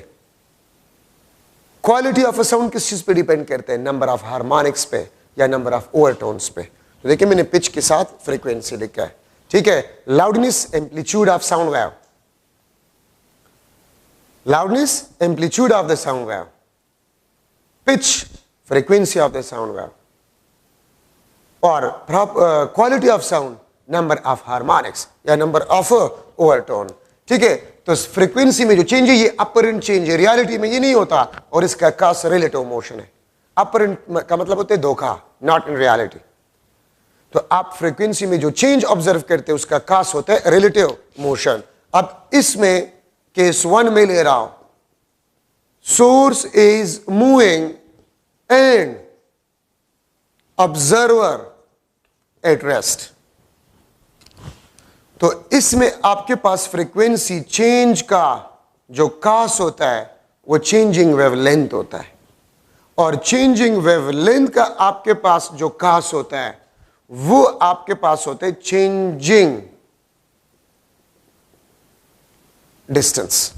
क्वालिटी ऑफ अ साउंड किस चीज पे डिपेंड करते हैं? नंबर ऑफ हार्मोनिक्स पे या नंबर ऑफ ओवरटोन्स पे। तो देखिए मैंने पिच के साथ फ्रीक्वेंसी लिखा है। ठीक है, loudness, amplitude of sound wave. Loudness, amplitude of the sound wave. Pitch, frequency of the sound wave. और quality of sound, number of harmonics या नंबर ऑफ ओवरटोन। ठीक है, तो फ्रीक्वेंसी में जो चेंज है ये अपरेंट चेंज है, रियलिटी में ये नहीं होता और इसका कास रिलेटिव मोशन है। अपरेंट का मतलब होता है धोखा, नॉट इन रियलिटी। तो आप फ्रीक्वेंसी में जो चेंज ऑब्जर्व करते हैं उसका कास होता है रिलेटिव मोशन। अब इसमें केस 1 में ले रहा हूं, source is moving and observer at rest. तो इसमें आपके पास फ्रीक्वेंसी चेंज का जो कास होता है वो चेंजिंग वेवलेंथ होता है और चेंजिंग वेवलेंथ का आपके पास जो कास होता है वो आपके पास होता है चेंजिंग डिस्टेंस।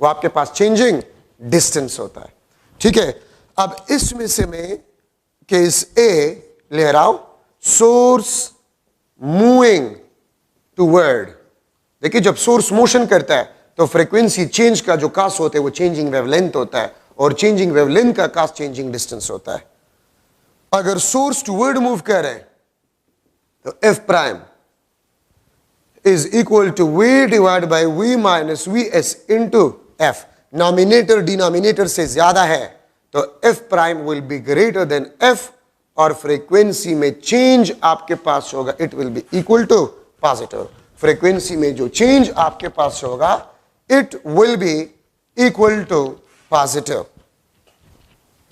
वो आपके पास चेंजिंग डिस्टेंस होता है। ठीक है, अब इसमें से मैं केस ए ले रहा हूं, सोर्स मूविंग टूवर्ड। देखिए जब सोर्स मोशन करता है तो फ्रीक्वेंसी चेंज का जो कास होता है वो चेंजिंग वेवलेंथ होता है और चेंजिंग वेवलेंथ का कास चेंजिंग डिस्टेंस होता है। अगर सोर्स टूवर्ड मूव कर रहे हैं तो F prime is equal to V divide by V minus V S into F. Nominator denominator से ज्यादा है तो F prime will be greater than F और फ्रीक्वेंसी में चेंज आपके पास होगा it will be equal to positive. Frequency में जो चेंज आपके पास होगा it will be equal to positive.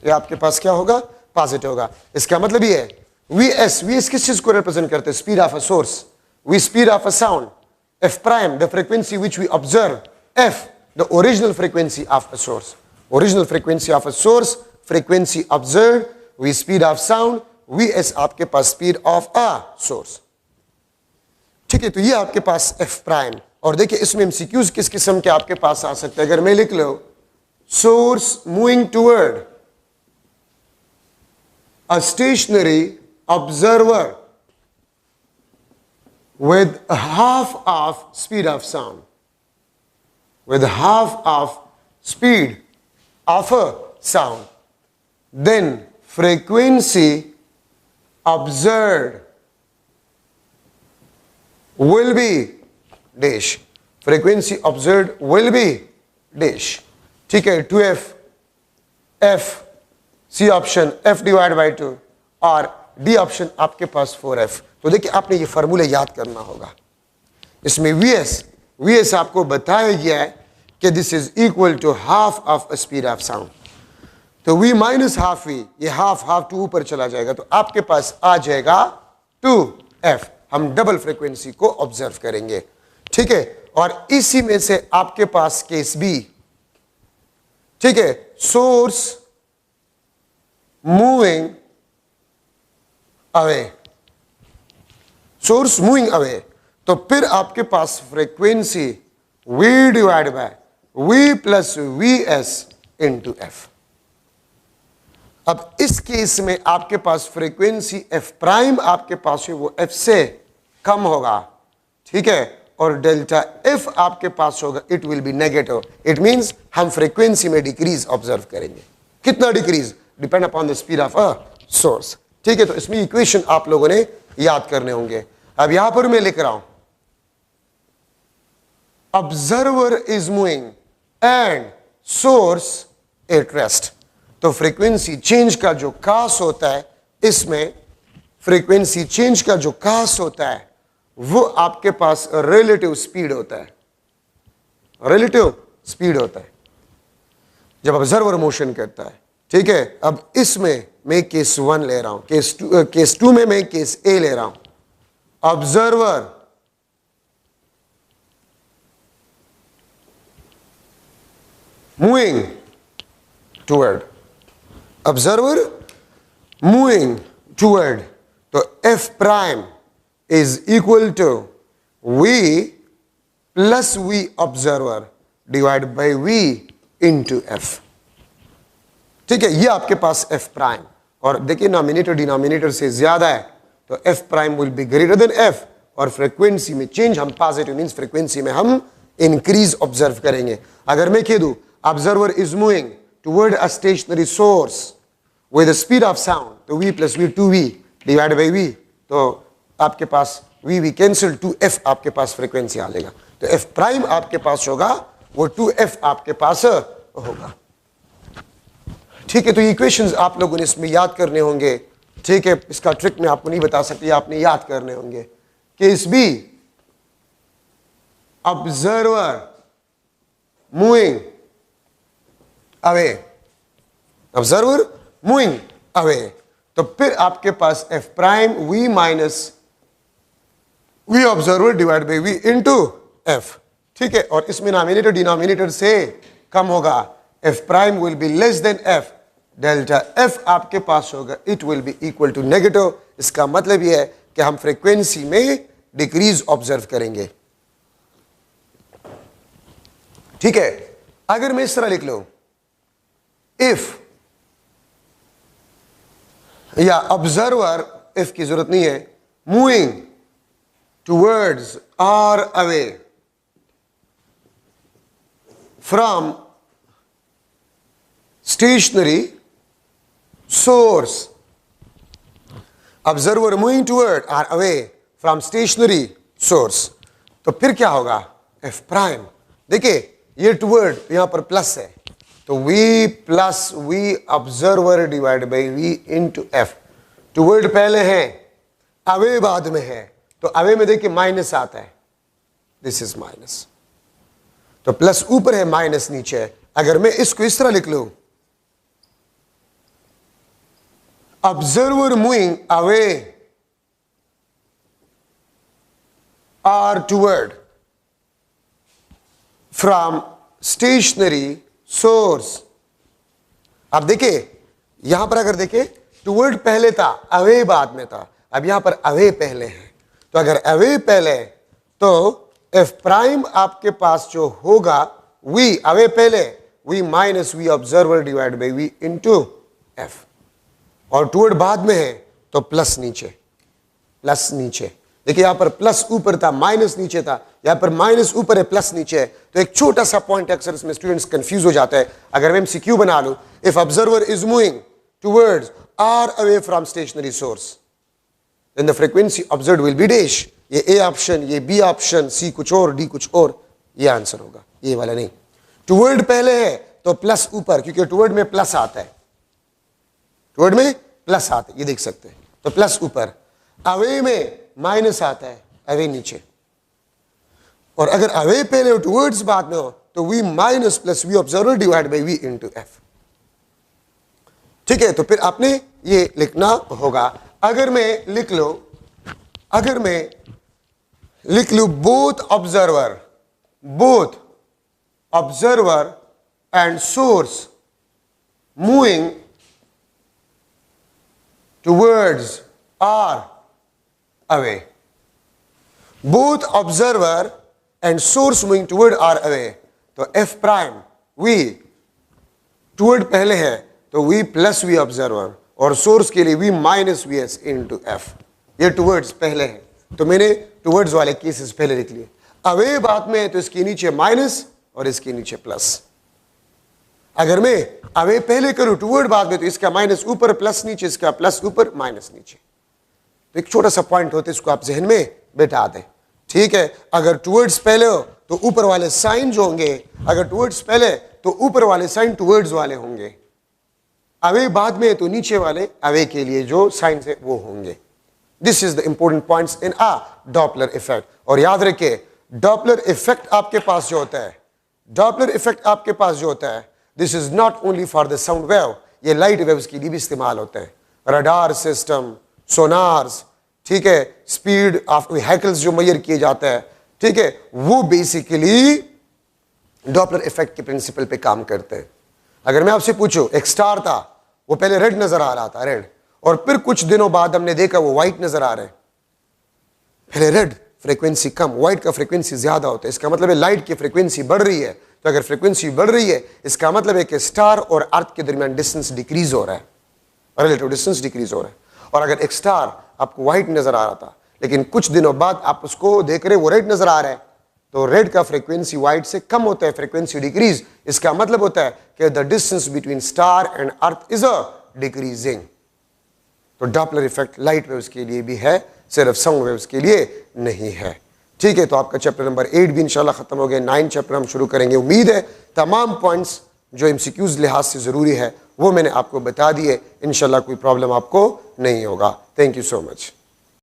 ये आपके पास क्या होगा? पॉजिटिव होगा। इसका मतलब ये है वी एस किस चीज को रिप्रेजेंट करते हैं? Speed of a source, V speed of a sound, F prime the frequency which we observe, F the original frequency of a source, original frequency of a source, frequency observe, V speed of sound, V S आपके पास speed of a source. ठीक है, तो ये आपके पास F prime. और देखिए इसमें एमसीक्यूज किस किस्म के आपके पास आ सकते हैं। अगर मैं लिख लो source moving toward a stationary observer with half of speed of sound, with half of speed of a sound, then frequency observed will be dash, frequency observed will be dash। ठीक है, 2f f C option f divide by 2 और D option आपके पास 4f। तो देखिए आपने ये formula याद करना होगा। इसमें वीएस आपको बताया गया है कि this is equal to half of speed of sound. तो v माइनस हाफ वी, ये हाफ टू ऊपर चला जाएगा, तो आपके पास आ जाएगा 2f। हम डबल फ्रीक्वेंसी को ऑब्जर्व करेंगे। ठीक है, और इसी में से आपके पास केस बी, ठीक है, source moving away, source moving away, तो फिर आपके पास frequency v divide by v plus V S into F. अब इस केस में आपके पास फ्रीक्वेंसी f प्राइम आपके पास है वो f से कम होगा। ठीक है, और डेल्टा f आपके पास होगा, it will B negative. It means हम फ्रीक्वेंसी में डिक्रीज ऑब्जर्व करेंगे। कितना decrease? Depend upon the speed of a source. ठीक है, तो इसमें इक्वेशन आप लोगों ने याद करने होंगे। अब यहां पर मैं लिख रहा हूं observer is moving and source at rest. तो फ्रीक्वेंसी चेंज का जो कास होता है, इसमें फ्रीक्वेंसी चेंज का जो कास होता है वो आपके पास रिलेटिव स्पीड होता है, रिलेटिव स्पीड होता है जब ऑब्जर्वर मोशन करता है। ठीक है, अब इसमें मैं केस 1 ले रहा हूं, केस 2 में मैं केस ए ले रहा हूं। Observer moving toward, observer moving toward, तो F prime is equal to V plus V observer divide by V into F. ठीक है, ये आपके पास एफ प्राइम, और देखिए नॉमिनेटर डिनोमिनेटर से ज्यादा है तो F prime will be greater than F, और फ्रीक्वेंसी में चेंज हम पॉजिटिव मींस फ्रीक्वेंसी में हम इंक्रीज ऑब्जर्व करेंगे। अगर मैं कह दूं observer is moving toward a stationary source with the speed of sound, तो V plus V 2v divide by V, तो आपके पास वी कैंसिल, 2f आपके पास फ्रीक्वेंसी आ जाएगा। तो एफ प्राइम आपके पास होगा वो 2f आपके पास होगा। ठीक है, तो इक्वेशंस आप लोगों ने इसमें याद करने होंगे। ठीक है, इसका ट्रिक मैं आपको नहीं बता सकती, आपने याद करने होंगे। Case B observer moving away, observer moving away, तो फिर आपके पास F prime V minus V observer divide by V into F. ठीक है, और इसमें नॉमिनेटर डिनोमिनेटर से कम होगा, F prime will be less than F, delta F आपके पास होगा, it will be equal to negative. इसका मतलब यह है कि हम फ्रीक्वेंसी में डिक्रीज ऑब्जर्व करेंगे। ठीक है, अगर मैं इस तरह लिख लूं इफ, या ऑब्जर्वर, इफ की जरूरत नहीं है, मूविंग टूवर्ड्स और away from stationary source, observer moving toward or away from stationary source, तो फिर क्या होगा? f प्राइम, देखिए ये टूवर्ड यहां पर प्लस है, तो v plus V observer divide by v into F. Toward पहले है, अवे बाद में है, तो अवे में देखिए माइनस आता है, दिस इज माइनस, तो प्लस ऊपर है माइनस नीचे है। अगर मैं इसको इस तरह लिख लूं observer moving away or toward from stationary source। अब देखिए यहां पर अगर देखें टूवर्ड पहले था, अवे बाद में था, अब यहां पर अवे पहले है। तो अगर अवे पहले तो एफ प्राइम आपके पास जो होगा वी अवे पहले V minus V observer divide by V into F, और टूवर्ड बाद में है तो प्लस नीचे, प्लस नीचे। देखिए यहां पर प्लस ऊपर था, माइनस नीचे था, यहां पर माइनस ऊपर है, प्लस नीचे है। तो एक छोटा सा पॉइंट अक्सर इसमें स्टूडेंट्स कंफ्यूज हो जाता है। अगर मैं एमसीक्यू बना लूं, if observer is moving towards or away from stationary source then the frequency observed will be dash. ये ए ऑप्शन, ये बी ऑप्शन, सी कुछ और, डी कुछ और, ये आंसर होगा, ये वाला नहीं। टुवर्ड पहले है तो प्लस ऊपर, क्योंकि टुवर्ड में प्लस आता है, टुवर्ड में प्लस आता है, ये देख सकते हैं, तो प्लस ऊपर। अवे में माइनस आता है, अवे नीचे। और अगर अवे पहले हो टुवर्ड्स बाद में हो तो V minus plus V observer divide by V into F. ठीक है, तो फिर आपने ये लिखना होगा। अगर मैं लिख लूं both observer and source moving towards or away, both observer and source moving toward are away, तो f प्राइम v toward पहले है तो v प्लस v ऑब्जर्वर, और सोर्स के लिए v minus V S into F. ये towards पहले है तो मैंने टुवर्ड्स वाले केसेस पहले लिख लिए। अवे बाद में है तो इसके नीचे माइनस और इसके नीचे प्लस। अगर मैं अवे पहले करूं टुवर्ड बाद में तो इसका माइनस ऊपर, प्लस नीचे, इसका प्लस ऊपर, माइनस नीचे। तो एक छोटा सा पॉइंट होता है, इसको आप जहन में बैठा दें। ठीक है, अगर टुवर्ड्स पहले हो तो ऊपर वाले साइन जो होंगे, अगर टुवर्ड्स पहले तो ऊपर वाले साइन टुवर्ड्स वाले होंगे, अवे बाद में तो नीचे वाले अवे के लिए जो साइन है वो होंगे। This is the important points in a Doppler effect. और याद रखिए डॉपलर इफेक्ट आपके पास जो होता है, डॉपलर इफेक्ट आपके पास जो होता है, this is not only for the sound wave, ये लाइट वेव्स के लिए भी इस्तेमाल होता है। रडार सिस्टम, सोनार्स, ठीक है, स्पीड ऑफ व्हीकल्स जो मेजर किए जाता है, ठीक है, वो बेसिकली डॉपलर इफेक्ट के प्रिंसिपल पे काम करते हैं। अगर मैं आपसे पूछूं, एक स्टार था, वो पहले रेड नजर आ रहा था, रेड, और फिर कुछ दिनों बाद हमने देखा वो व्हाइट नजर आ रहे हैं। पहले रेड फ्रीक्वेंसी कम, व्हाइट का फ्रीक्वेंसी ज्यादा होता है, इसका मतलब है लाइट की फ्रीक्वेंसी बढ़ रही है। तो अगर फ्रीक्वेंसी बढ़ रही है इसका मतलब है कि स्टार और अर्थ के दरमियान डिस्टेंस डिक्रीज हो रहा है, रिलेटिव डिस्टेंस डिक्रीज हो रहा है। और अगर एक स्टार आपको व्हाइट नजर आ रहा था लेकिन कुछ दिनों बाद आप उसको देख रहे वो रेड नजर आ रहा है, तो रेड का फ्रीक्वेंसी व्हाइट से कम होता है, फ्रीक्वेंसी डिक्रीज। इसका मतलब होता है कि the distance between star and earth is a decreasing. तो डॉपलर इफेक्ट लाइट वेव्स के लिए भी है, सिर्फ साउंड वेव्स के लिए नहीं है। ठीक है, तो आपका चैप्टर नंबर 8 भी इंशाल्लाह खत्म हो गया। 9 चैप्टर हम शुरू करेंगे। उम्मीद है तमाम पॉइंट्स जो एमसीक्यूज लिहाज से जरूरी है वो मैंने आपको बता दिए। इंशाल्लाह कोई प्रॉब्लम आपको नहीं होगा। Thank you so much.